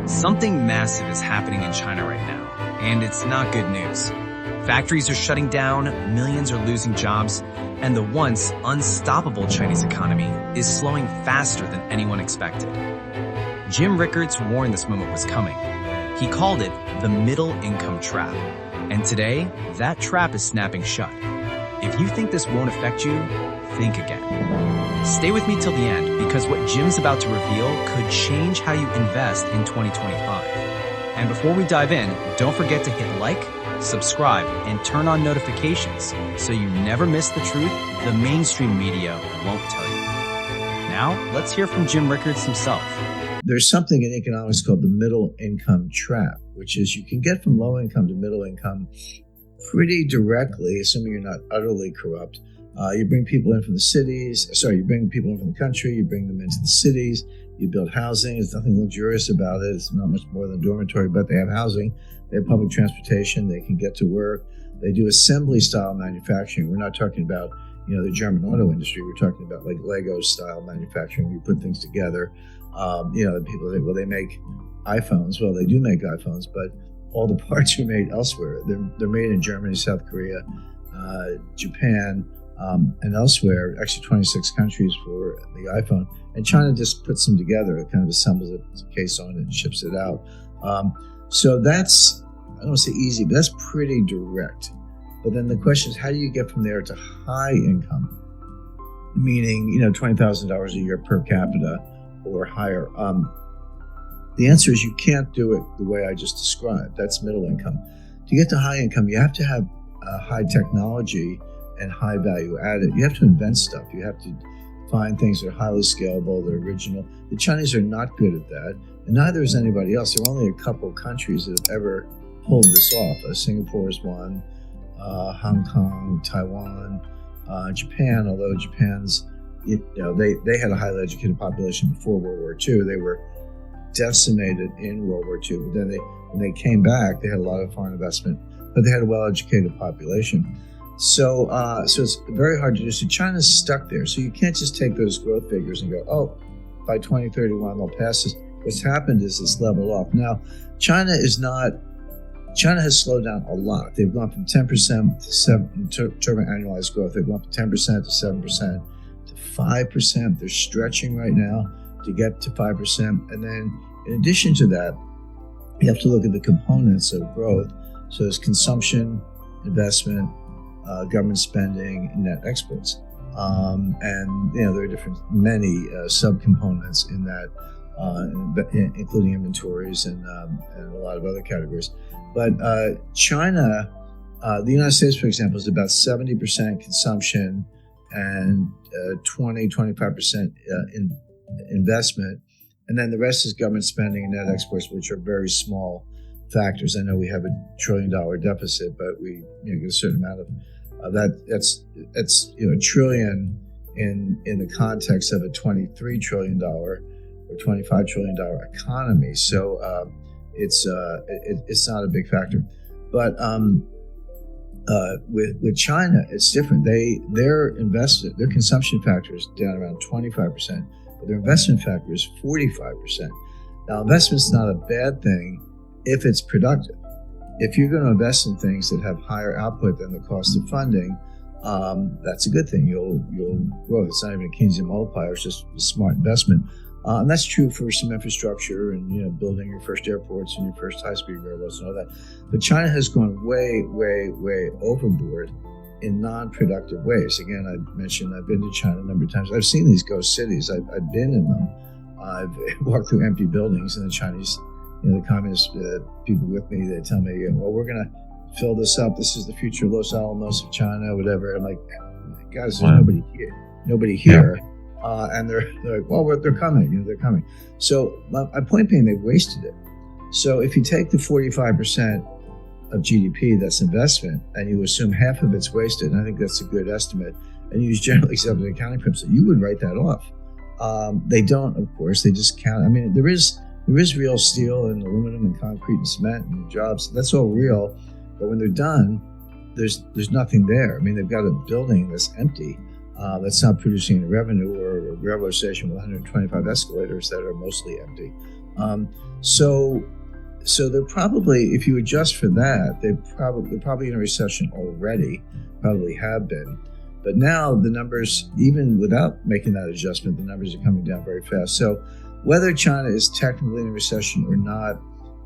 Something massive is happening in China right now, and it's not good news. Factories are shutting down, millions are losing jobs, and the once unstoppable Chinese economy is slowing faster than anyone expected. Jim Rickards warned this moment was coming. He called it the middle income trap. And today, that trap is snapping shut. If you think this won't affect you, think again. Stay with me till the end, because what Jim's about to reveal could change how you invest in 2025. And before we dive in, don't forget to hit like, subscribe, and turn on notifications so you never miss the truth the mainstream media won't tell you. Now, let's hear from Jim Rickards himself. There's something in economics called the middle income trap, which is you can get from low income to middle income pretty directly, assuming you're not utterly corrupt. You bring people in from the cities, you bring people in from the country, you bring them into the cities, you build housing. There's nothing luxurious about it. It's not much more than a dormitory, but they have housing, they have public transportation, they can get to work. They do assembly style manufacturing. We're not talking about, the German auto industry. We're talking about like Lego style manufacturing. We put things together. The people say, well, they make iPhones. Well, they do make iPhones, but all the parts are made elsewhere. They're made in Germany, South Korea, Japan, and elsewhere, actually 26 countries for the iPhone. And China just puts them together. It kind of assembles a case on it and ships it out. So that's, I don't want to say easy, but that's pretty direct. But then the question is, how do you get from there to high income? Meaning, $20,000 a year per capita or higher. The answer is you can't do it the way I just described. That's middle income. To get to high income, you have to have high technology and high value added. You have to invent stuff. You have to find things that are highly scalable, that are original. The Chinese are not good at that, and neither is anybody else. There are only a couple of countries that have ever pulled this off. Singapore is one, Hong Kong, Taiwan, Japan, although Japan's, they had a highly educated population before World War II. They were decimated in World War II, but then when they came back, they had a lot of foreign investment, but they had a well-educated population. So it's very hard to do. So China's stuck there. So you can't just take those growth figures and go, by 2031, they'll pass this. What's happened is it's leveled off. Now, China has slowed down a lot. They've gone from 10% to 7% in terms of annualized growth. They've gone from 10% to 7% to 5%. They're stretching right now to get to 5%. And then in addition to that, you have to look at the components of growth. So there's consumption, investment, government spending, and net exports. And there are many subcomponents in that, including inventories and a lot of other categories. But China, the United States, for example, is about 70% consumption and 25% investment. And then the rest is government spending and net exports, which are very small factors. I know we have $1 trillion deficit, but we get a certain amount of that's $1 trillion in the context of a $23 trillion or $25 trillion economy. So it's not a big factor. But with China, it's different. Their consumption factor is down around 25%, but their investment factor is 45%. Now, investment's not a bad thing if it's productive. If you're going to invest in things that have higher output than the cost of funding, that's a good thing. You'll grow. It's not even a Keynesian multiplier. It's just a smart investment. And that's true for some infrastructure and building your first airports and your first high-speed railroads and all that. But China has gone way, way, way overboard in non-productive ways. Again, I mentioned I've been to China a number of times. I've seen these ghost cities. I've been in them. I've walked through empty buildings, and the Chinese, the communist people with me, they tell me, well, we're going to fill this up. This is the future Los Alamos of China, whatever. I'm like, guys, there's nobody here. Yeah. And they're like, well, they're coming. They're coming. So my point being, they've wasted it. So if you take the 45% of GDP that's investment, and you assume half of it's wasted, and I think that's a good estimate, and you use generally accepted accounting principles, you would write that off. They don't, of course. They just count. I mean, there is real steel and aluminum and concrete and cement and jobs. That's all real. But when they're done, there's nothing there. I mean, they've got a building that's empty. That's not producing any revenue, or a railroad station with 125 escalators that are mostly empty. So they're probably, if you adjust for that, they're probably in a recession already, probably have been. But now the numbers, even without making that adjustment, the numbers are coming down very fast. So whether China is technically in a recession or not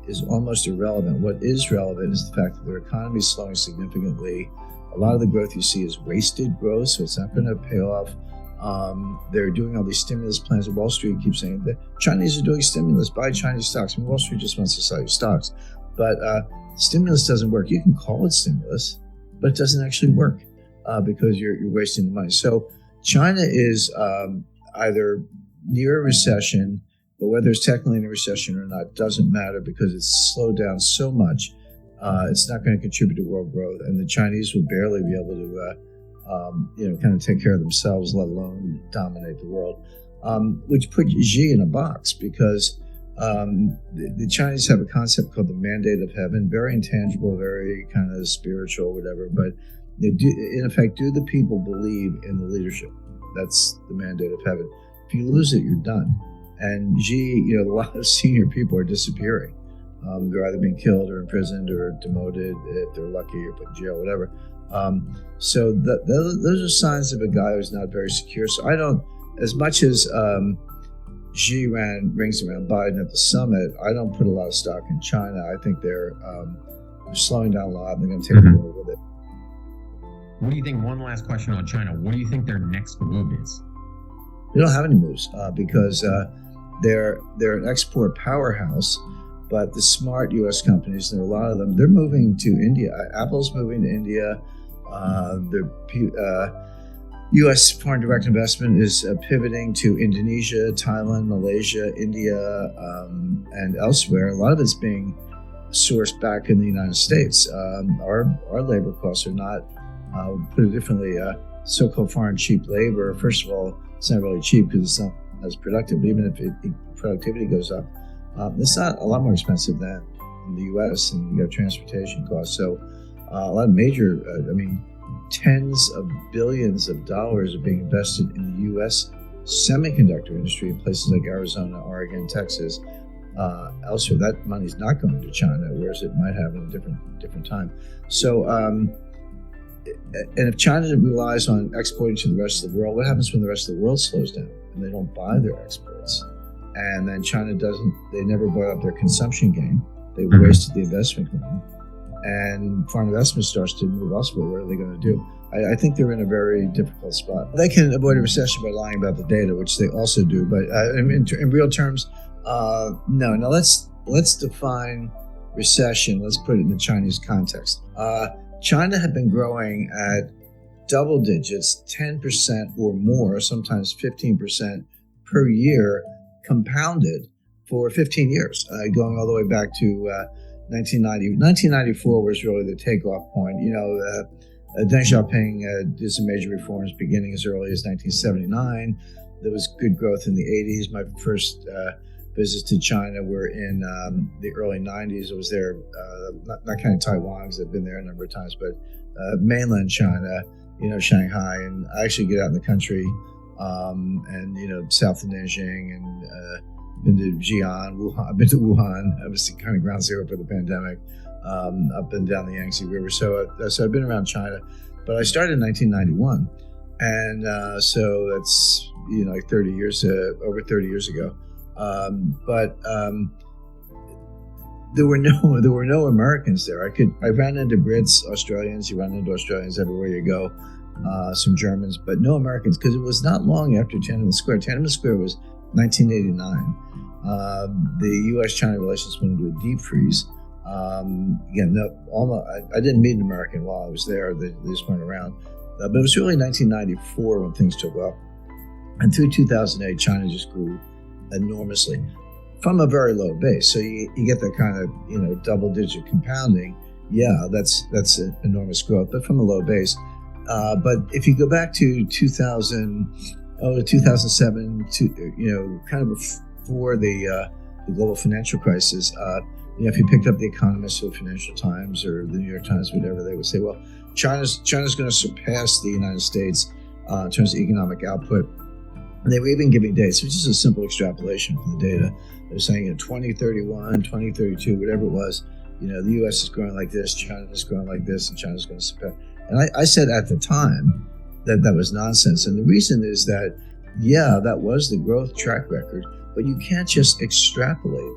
is almost irrelevant. What is relevant is the fact that their economy is slowing significantly. A lot of the growth you see is wasted growth, so it's not going to pay off. They're doing all these stimulus plans. Wall Street keeps saying that Chinese are doing stimulus, buy Chinese stocks. I mean, Wall Street just wants to sell you stocks. But stimulus doesn't work. You can call it stimulus, but it doesn't actually work because you're wasting the money. So China is either near a recession, but whether it's technically in a recession or not doesn't matter because it's slowed down so much. It's not going to contribute to world growth, and the Chinese will barely be able to kind of take care of themselves, let alone dominate the world, which put Xi in a box because the Chinese have a concept called the mandate of heaven, very intangible, very kind of spiritual, whatever. But in effect, do the people believe in the leadership? That's the mandate of heaven. If you lose it, you're done. And Xi, a lot of senior people are disappearing. They're either being killed or imprisoned or demoted if they're lucky or put in jail, whatever. So those are signs of a guy who's not very secure. So I don't, as much as Xi rings around Biden at the summit, I don't put a lot of stock in China. I think they're slowing down a lot and they're going to take the world with it. What do you think? One last question on China. What do you think their next move is? They don't have any moves because they're an export powerhouse. But the smart U.S. companies, and there are a lot of them, they're moving to India. Apple's moving to India. The U.S. foreign direct investment is pivoting to Indonesia, Thailand, Malaysia, India, and elsewhere. A lot of it's being sourced back in the United States. Our labor costs are not, put it differently, so-called foreign cheap labor. First of all, it's not really cheap because it's not as productive. But even if productivity goes up, it's not a lot more expensive than in the U.S. and you got transportation costs. So a lot of major, tens of billions of dollars are being invested in the U.S. semiconductor industry in places like Arizona, Oregon, Texas. Elsewhere, that money's not going to China, whereas it might have in a different time. So, and if China relies on exporting to the rest of the world, what happens when the rest of the world slows down and they don't buy their exports? And then China they never brought up their consumption game. They wasted the investment game. And foreign investment starts to move elsewhere. What are they going to do? I think they're in a very difficult spot. They can avoid a recession by lying about the data, which they also do. But in real terms, no. Now let's define recession. Let's put it in the Chinese context. China had been growing at double digits, 10% or more, sometimes 15% per year, compounded for 15 years, going all the way back to 1990. 1994 was really the takeoff point. Deng Xiaoping did some major reforms beginning as early as 1979. There was good growth in the 80s. My first visits to China were in the early 90s. I was there, not counting Taiwan, because I've been there a number of times, but mainland China, Shanghai, and I actually get out in the country and south of Nanjing and been to Xi'an, Wuhan. I've been to Wuhan. I was kind of ground zero for the pandemic, up and down the Yangtze River. So I've been around China, but I started in 1991, and so that's like 30 years, over 30 years ago. But there were no Americans there. I ran into Brits, Australians. You run into Australians everywhere you go. Some Germans, but no Americans, because it was not long after Tiananmen Square. Tiananmen Square was 1989. The U.S.-China relations went into a deep freeze. I didn't meet an American while I was there. They just weren't around. But it was really 1994 when things took off. And through 2008, China just grew enormously from a very low base. So you get that kind of double-digit compounding. Yeah, that's an enormous growth, but from a low base. But if you go back to 2007, kind of before the global financial crisis, if you picked up The Economist or the Financial Times or the New York Times, whatever, they would say, well, China's going to surpass the United States in terms of economic output And they were even giving dates, which is a simple extrapolation from the data. They're saying in 2031, 2032, whatever it was, the U.S. is growing like this, China is growing like this, and China's going to surpass. And I said at the time that was nonsense. And the reason is that, yeah, that was the growth track record, but you can't just extrapolate